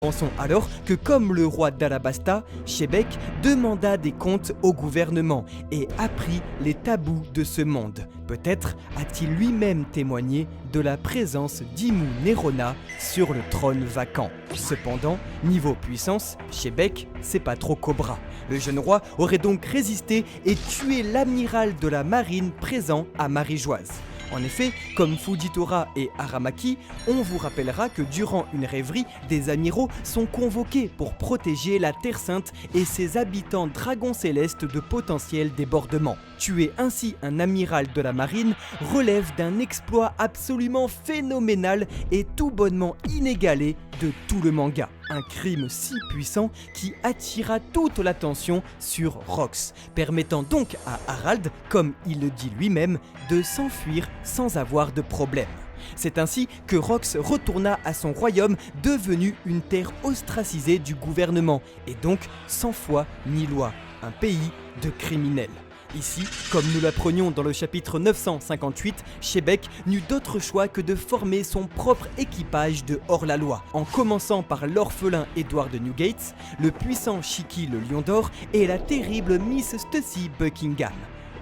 Pensons alors que comme le roi d'Alabasta, Shebek demanda des comptes au gouvernement et apprit les tabous de ce monde. Peut-être a-t-il lui-même témoigné de la présence d'Imu Nerona sur le trône vacant. Cependant, niveau puissance, Shebek, c'est pas trop Cobra. Le jeune roi aurait donc résisté et tué l'amiral de la marine présent à Marie-Joise. En effet, comme Fujitora et Aramaki, on vous rappellera que durant une rêverie, des amiraux sont convoqués pour protéger la Terre Sainte et ses habitants dragons célestes de potentiels débordements. Tuer ainsi un amiral de la marine relève d'un exploit absolument phénoménal et tout bonnement inégalé de tout le manga. Un crime si puissant qui attira toute l'attention sur Rox, permettant donc à Harald, comme il le dit lui-même, de s'enfuir sans avoir de problème. C'est ainsi que Rox retourna à son royaume devenu une terre ostracisée du gouvernement et donc sans foi ni loi, un pays de criminels. Ici, comme nous l'apprenions dans le chapitre 958, Shebek n'eut d'autre choix que de former son propre équipage de hors-la-loi, en commençant par l'orphelin Edward de Newgate, le puissant Shiki le Lion d'Or et la terrible Miss Stussy Buckingham.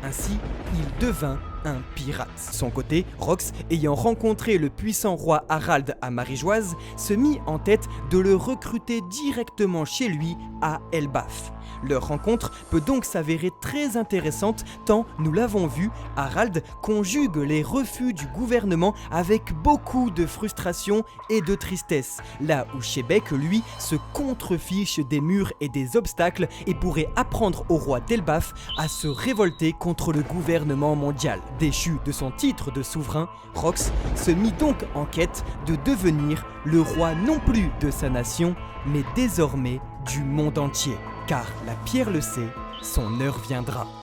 Ainsi, il devint un pirate. De son côté, Rox, ayant rencontré le puissant roi Harald à Marie-Joise, se mit en tête de le recruter directement chez lui à Elbaf. Leur rencontre peut donc s'avérer très intéressante tant, nous l'avons vu, Harald conjugue les refus du gouvernement avec beaucoup de frustration et de tristesse, là où Shebek, lui, se contrefiche des murs et des obstacles et pourrait apprendre au roi d'Elbaf à se révolter contre le gouvernement mondial. Déchu de son titre de souverain, Rox se mit donc en quête de devenir le roi non plus de sa nation, mais désormais du monde entier. Car la pierre le sait, son heure viendra.